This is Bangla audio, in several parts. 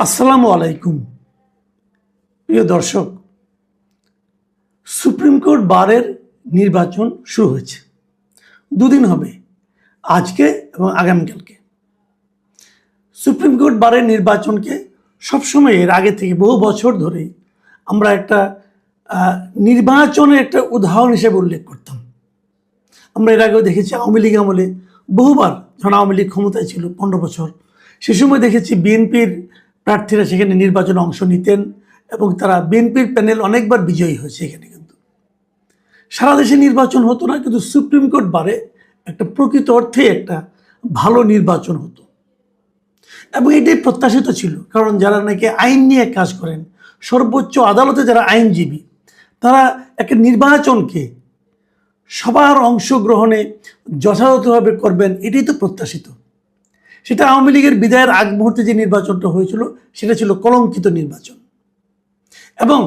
আসসালামু আলাইকুম প্রিয় দর্শক। সুপ্রিম কোর্ট বারের নির্বাচন শুরু হয়েছে, দুদিন হবে, আজকে এবং আগামীকালকে। সুপ্রিম কোর্ট বারের নির্বাচনকে সবসময় এর আগে থেকে বহু বছর ধরে আমরা একটা নির্বাচনের একটা উদাহরণ হিসেবে উল্লেখ করতাম। আমরা এর আগেও দেখেছি আওয়ামী লীগ আমলে বহুবার, যখন আওয়ামী লীগ ক্ষমতায় ছিল 15 বছর, সে সময় দেখেছি বিএনপির প্রার্থীরা সেখানে নির্বাচনে অংশ নিতেন এবং তারা বিএনপির প্যানেল অনেকবার বিজয়ী হয়েছে। এখানে কিন্তু সারা দেশে নির্বাচন হতো না, কিন্তু সুপ্রিম কোর্ট বারে একটা প্রকৃত অর্থে একটা ভালো নির্বাচন হতো এবং এটাই প্রত্যাশিত ছিল। কারণ যারা নাকি আইন নিয়ে কাজ করেন, সর্বোচ্চ আদালতে যারা আইনজীবী, তারা একটা নির্বাচনকে সবার অংশগ্রহণে যথাযথভাবে করবেন, এটাই তো প্রত্যাশিত। সেটা আওয়ামী লীগের বিদায়ের আগ মুহূর্তে যে নির্বাচনটা হয়েছিল সেটা ছিল কলঙ্কিত নির্বাচন, এবং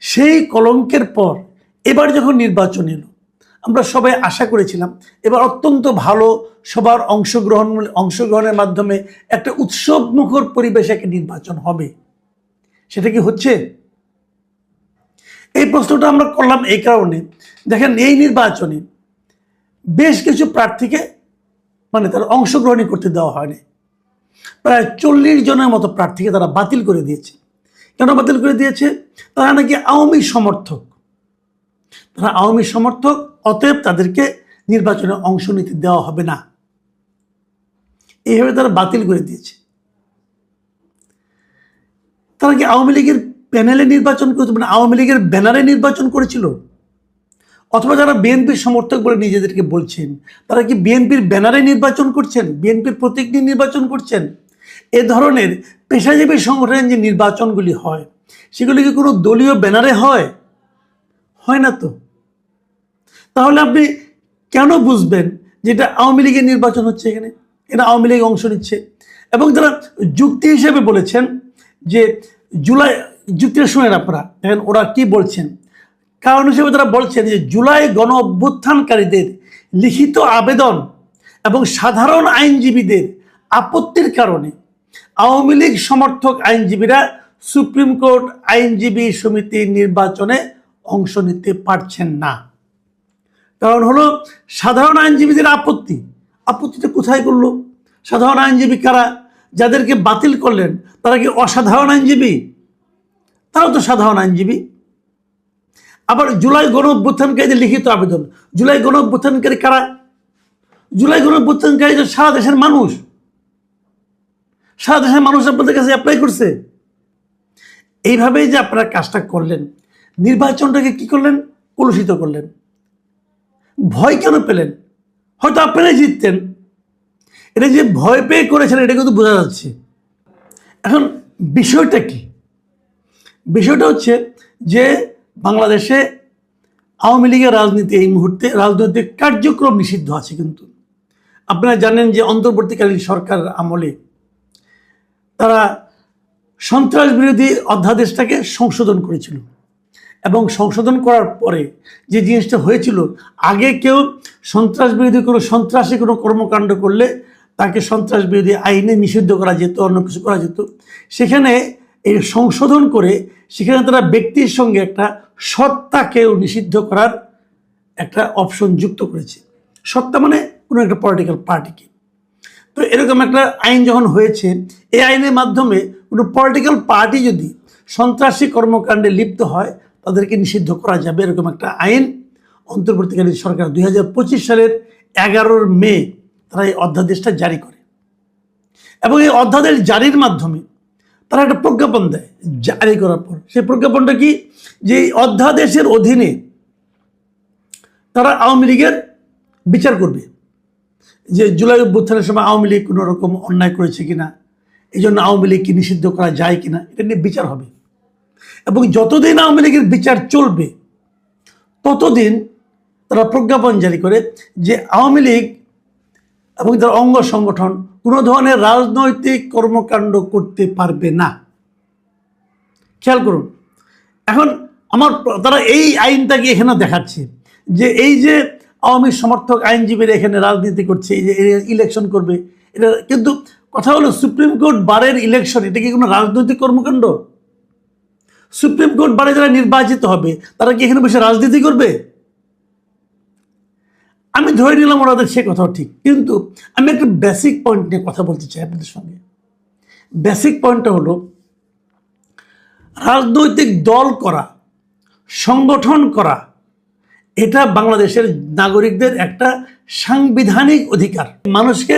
সেই কলঙ্কের পর এবার যখন নির্বাচন এলো, আমরা সবাই আশা করেছিলাম এবার অত্যন্ত ভালো, সবার অংশগ্রহণের মাধ্যমে একটা উৎসবমুখর পরিবেশে একটা নির্বাচন হবে। সেটা কি হচ্ছে? এই প্রশ্নটা আমরা করলাম এই কারণে, দেখেন এই নির্বাচনে বেশ কিছু প্রার্থীকে তারা অংশগ্রহণই করতে দেওয়া হয়নি। প্রায় 40 জনের মতো প্রার্থীকে তারা বাতিল করে দিয়েছে। কেন বাতিল করে দিয়েছে? তারা নাকি আওয়ামী সমর্থক, অতএব তাদেরকে নির্বাচনে অংশ নিতে দেওয়া হবে না, এইভাবে তারা বাতিল করে দিয়েছে। তারা কি আওয়ামী লীগের প্যানেলে নির্বাচন করতে, আওয়ামী লীগের ব্যানারে নির্বাচন করেছিল? অথবা যারা বিএনপির সমর্থক বলে নিজেদেরকে বলছেন, তারা কি বিএনপির ব্যানারে নির্বাচন করছেন, বিএনপির প্রতীক নিয়ে নির্বাচন করছেন? এ ধরনের পেশাজীবী সংগঠনের যে নির্বাচনগুলি হয়, সেগুলি কি কোনো দলীয় ব্যানারে হয়? হয় না তো। তাহলে আপনি কেন বুঝবেন যে এটা আওয়ামী লীগের নির্বাচন হচ্ছে? এখানে এটা আওয়ামী লীগ অংশ নিচ্ছে। এবং তারা যুক্তি হিসেবে বলেছেন যে জুলাই, যুক্তিটা শুনেন আপনারা, দেখেন ওরা কি বলছেন। কারণ হিসেবে তারা বলছেন যে জুলাই গণ অভ্যুত্থানকারীদের লিখিত আবেদন এবং সাধারণ আইনজীবীদের আপত্তির কারণে আওয়ামী লীগ সমর্থক আইনজীবীরা সুপ্রিম কোর্ট আইনজীবী সমিতির নির্বাচনে অংশ নিতে পারছেন না। কারণ হলো সাধারণ আইনজীবীদের আপত্তিটা কোথায় করলো? সাধারণ আইনজীবী কারা? যাদেরকে বাতিল করলেন তারা কি অসাধারণ আইনজীবী? তারাও তো সাধারণ আইনজীবী। আবার জুলাই গণ অভ্যুত্থানকারীদের লিখিত আবেদন, জুলাই গণ অভ্যুত্থানকারী কারা? জুলাই গণ অভ্যুত্থানকারী সারা দেশের মানুষ, আপনাদের কাছে অ্যাপ্লাই করছে। এইভাবেই যে আপনারা কাজটা করলেন, নির্বাচনটাকে কি করলেন? কলুষিত করলেন। ভয় কেন পেলেন? হয়তো আপনারাই জিততেন। এটা যে ভয় পেয়ে করেছেন এটা কিন্তু বোঝা যাচ্ছে। এখন বিষয়টা কি? বিষয়টা হচ্ছে যে বাংলাদেশে আওয়ামী লীগের রাজনীতি এই মুহূর্তে রাজনৈতিক কার্যক্রম নিষিদ্ধ আছে। কিন্তু আপনারা জানেন যে অন্তর্বর্তীকালীন সরকার আমলে তারা সন্ত্রাস বিরোধী অধ্যাদেশটাকে সংশোধন করেছিল, এবং সংশোধন করার পরে যে জিনিসটা হয়েছিল, আগে কেউ সন্ত্রাস বিরোধী সন্ত্রাসী কোনো কর্মকাণ্ড করলে তাকে সন্ত্রাস বিরোধী আইনে নিষিদ্ধ করা যেত, অন্য কিছু করা যেত। সেখানে এই সংশোধন করে সেখানে তারা ব্যক্তির সঙ্গে একটা সত্তাকেও নিষিদ্ধ করার একটা অপশন যুক্ত করেছে। সত্তা মানে কোনো একটা পলিটিক্যাল পার্টিকে। তো এরকম একটা আইন যখন হয়েছে, এই আইনের মাধ্যমে কোনো পলিটিক্যাল পার্টি যদি সন্ত্রাসী কর্মকাণ্ডে লিপ্ত হয় তাদেরকে নিষিদ্ধ করা যাবে, এরকম একটা আইন অন্তর্বর্তীকালীন সরকার 2025 সালের 11 মে তারা এই অধ্যাদেশটা জারি করে। এবং এই অধ্যাদেশ জারির মাধ্যমে তারা একটা প্রজ্ঞাপন দেয়। জারি করার পর সেই প্রজ্ঞাপনটা কি? যে এই অধ্যাদেশের অধীনে তারা আওয়ামী লীগের বিচার করবে, যে জুলাই অভ্যুত্থানের সময় আওয়ামী লীগ কোনো রকম অন্যায় করেছে কিনা, এই জন্য আওয়ামী লীগকে নিষিদ্ধ করা যায় কিনা, এটা নিয়ে বিচার হবে। এবং যতদিন আওয়ামী লীগের বিচার চলবে ততদিন তারা প্রজ্ঞাপন জারি করে যে আওয়ামী লীগ এবং তার অঙ্গ সংগঠন কোনো ধরনের রাজনৈতিক কর্মকাণ্ড করতে পারবে না। খেয়াল করুন, এখন তারা এই আইনটাকে এখানে দেখাচ্ছে যে এই যে আওয়ামী সমর্থক আইনজীবীরা এখানে রাজনীতি করছে, এই যে ইলেকশন করবে, এটা কিন্তু কথা হলো সুপ্রিম কোর্ট বারের ইলেকশন, এটা কি কোনো রাজনৈতিক কর্মকাণ্ড? সুপ্রিম কোর্ট বারে যারা নির্বাচিত হবে তারা কি এখানে বসে রাজনীতি করবে? আমি ধরে নিলাম ওনাদের সে কথাও ঠিক, কিন্তু আমি একটা বেসিক পয়েন্ট নিয়ে কথা বলতে চাই আপনাদের সঙ্গে। বেসিক পয়েন্টটা হলো, রাজনৈতিক দল করা, সংগঠন করা, এটা বাংলাদেশের নাগরিকদের একটা সাংবিধানিক অধিকার। মানুষকে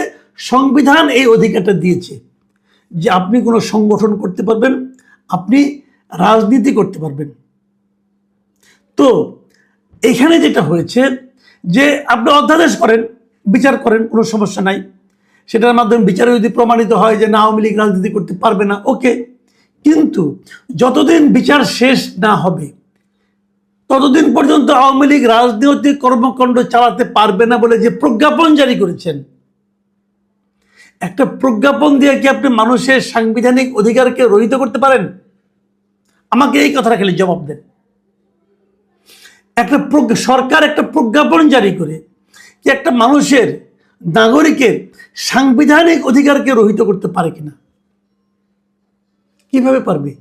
সংবিধান এই অধিকারটা দিয়েছে যে আপনি কোনো সংগঠন করতে পারবেন, আপনি রাজনীতি করতে পারবেন। তো এখানে যেটা হয়েছে যে আপনি অধ্যাদেশ করেন, বিচার করেন, কোনো সমস্যা নাই, সেটার মাধ্যমে বিচারে যদি প্রমাণিত হয় যে না আওয়ামী লীগ রাজনীতি করতে পারবে না, ওকে। কিন্তু যতদিন বিচার শেষ না হবে ততদিন পর্যন্ত আওয়ামী লীগ রাজনৈতিক কর্মকাণ্ড চালাতে পারবে না বলে যে প্রজ্ঞাপন জারি করেছেন, একটা প্রজ্ঞাপন দিয়ে কি আপনি মানুষের সাংবিধানিক অধিকারকে রহিত করতে পারেন? আমাকে এই কথাটা খালি জবাব দেন। একটা সরকার একটা প্রজ্ঞাপন জারি করে কি একটা মানুষের, নাগরিকের সাংবিধানিক অধিকারকে রহিত করতে পারে কিনা? কিভাবে পারবে?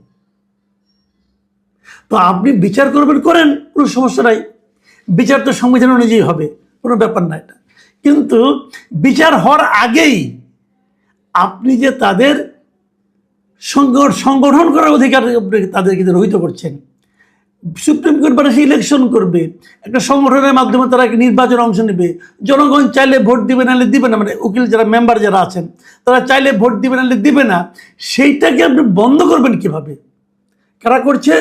তো আপনি বিচার করবেন, করেন, কোনো সমস্যা নাই, বিচার তো সংবিধান অনুযায়ী হবে, কোনো ব্যাপার না এটা। কিন্তু বিচার হওয়ার আগেই আপনি যে তাদের সংগঠন করার অধিকার তাদেরকে রহিত করছেন। সুপ্রিম কোর্ট বারে সে ইলেকশন করবে, একটা সংগঠনের মাধ্যমে তারা নির্বাচনে অংশ নেবে, জনগণ চাইলে ভোট দিবে নাহলে দিবে না, মানে উকিল যারা মেম্বার যারা আছেন তারা চাইলে ভোট দিবে নাহলে দিবে না, সেইটাকে আপনি বন্ধ করবেন কিভাবে? কারা করছে?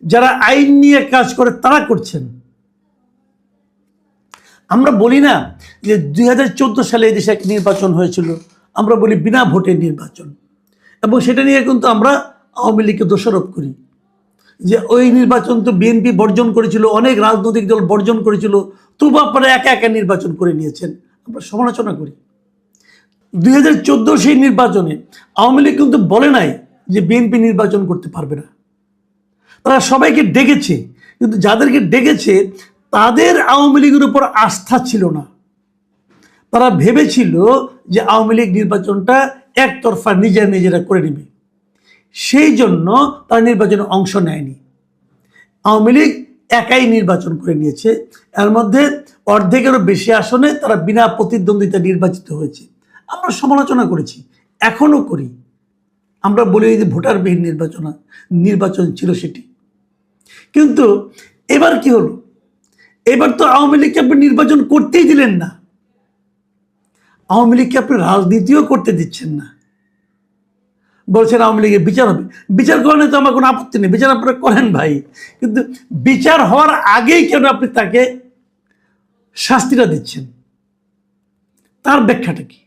যারা আইন নিয়ে কাজ করে তারা করছেন। আমরা বলি না যে 2014 সালে এই দেশে এক নির্বাচন হয়েছিল, আমরা বলি বিনা ভোটের নির্বাচন, এবং সেটা নিয়ে কিন্তু আমরা আওয়ামী লীগকে দোষারোপ করি যে ওই নির্বাচন তো বিএনপি বর্জন করেছিল, অনেক রাজনৈতিক দল বর্জন করেছিল, তবু আপনারা একা একা নির্বাচন করে নিয়েছেন, আমরা সমালোচনা করি। 2014 সেই নির্বাচনে আওয়ামী লীগ কিন্তু বলে নাই যে বিএনপি নির্বাচন করতে পারবে না, তারা সবাইকে ডেকেছে, কিন্তু যাদেরকে ডেকেছে তাদের আওয়ামী লীগের উপর আস্থা ছিল না। তারা ভেবেছিল যে আওয়ামী লীগ নির্বাচনটা একতরফা নিজেরা করে নেবে, সেই জন্য তারা নির্বাচনে অংশ নেয়নি। আওয়ামী লীগ একাই নির্বাচন করে নিয়েছে, এর মধ্যে অর্ধেকেরও বেশি আসনে তারা বিনা প্রতিদ্বন্দ্বিতা নির্বাচিত হয়েছে। আমরা সমালোচনা করেছি, এখনো করি, আমরা বলি যে ভোটারবিহীন নির্বাচন ছিল সেটি। কিন্তু এবার কি হলো? এবার তো আওয়ামী লীগকে আপনি নির্বাচন করতেই দিলেন না, আওয়ামী লীগকে আপনি রাজনীতিও করতে দিচ্ছেন না, বলছেন আওয়ামী লীগের বিচার হবে। বিচার করেন তো আমার কোনো আপত্তি নেই, বিচার আপনারা করেন ভাই, কিন্তু বিচার হওয়ার আগেই কেন আপনি তাকে শাস্তিটা দিচ্ছেন? তার ব্যাখ্যাটা কি?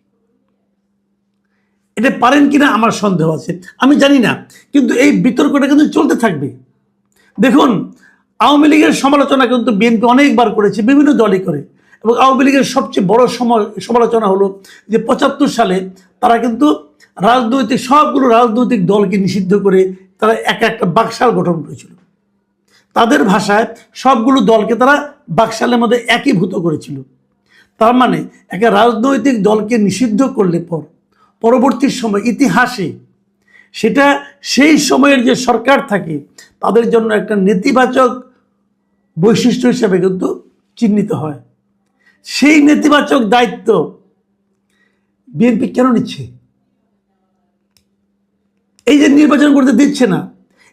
এটা পারেন কিনা আমার সন্দেহ আছে, আমি জানি না, কিন্তু এই বিতর্কটা কিন্তু চলতে থাকবে। দেখুন, আওয়ামী লীগের সমালোচনা কিন্তু বিএনপি অনেকবার করেছে, বিভিন্ন দলই করে, এবং আওয়ামী লীগের সবচেয়ে বড় সমালোচনা হলো যে 75 সালে তারা কিন্তু সবগুলো রাজনৈতিক দলকে নিষিদ্ধ করে তারা একটা বাকশাল গঠন করেছিল। তাদের ভাষায় সবগুলো দলকে তারা বাকশালের মধ্যে একীভূত করেছিল। তার মানে একটা রাজনৈতিক দলকে নিষিদ্ধ করলে পরবর্তী সময় ইতিহাসে সেটা সেই সময়ের যে সরকার থাকে তাদের জন্য একটা নেতিবাচক বৈশিষ্ট্য হিসেবে কিন্তু চিহ্নিত হয়। সেই নেতিবাচক দায়িত্ব বিএনপি কেন নিচ্ছে? এই যে নির্বাচন করতে দিচ্ছে না,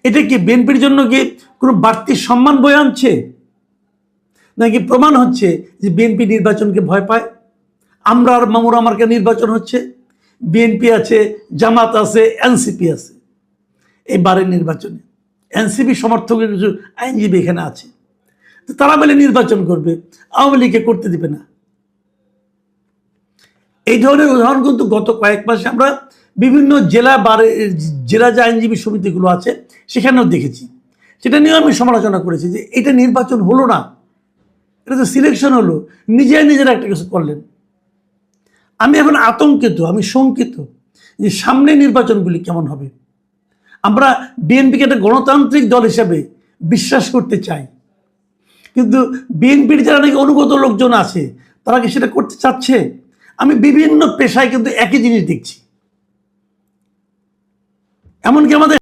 এটা কি বিএনপির জন্য কি কোনো বাড়তি সম্মান বয়ে আনছে, নাকি প্রমাণ হচ্ছে যে বিএনপি নির্বাচনকে ভয় পায়? আমরা আর মামুর আমারকে নির্বাচন হচ্ছে, বিএনপি আছে, জামাত আছে, এনসিপি আছে। এই বারের নির্বাচনে এনসিপি সমর্থকের কিছু আইনজীবী এখানে আছে, তো তারা মিলে নির্বাচন করবে, আওয়ামী লীগকে করতে দিবে না। এই ধরনের উদাহরণ কিন্তু গত কয়েক মাসে আমরা বিভিন্ন জেলা যে আইনজীবী সমিতিগুলো আছে সেখানেও দেখেছি। সেটা নিয়েও আমি সমালোচনা করেছি যে এটা নির্বাচন হলো না, এটা তো সিলেকশন হলো, নিজেরা একটা কিছু করলেন। আমি এখন আতঙ্কিত, আমি শঙ্কিত যে সামনে নির্বাচনগুলি কেমন হবে। আমরা বিএনপিকে একটা গণতান্ত্রিক দল হিসেবে বিশ্বাস করতে চাই, কিন্তু বিএনপির যারা নাকি অনুগত লোকজন আছে তারা কি সেটা করতে চাচ্ছে? আমি বিভিন্ন পেশায় কিন্তু একই জিনিস দেখছি, এমনকি আমাদের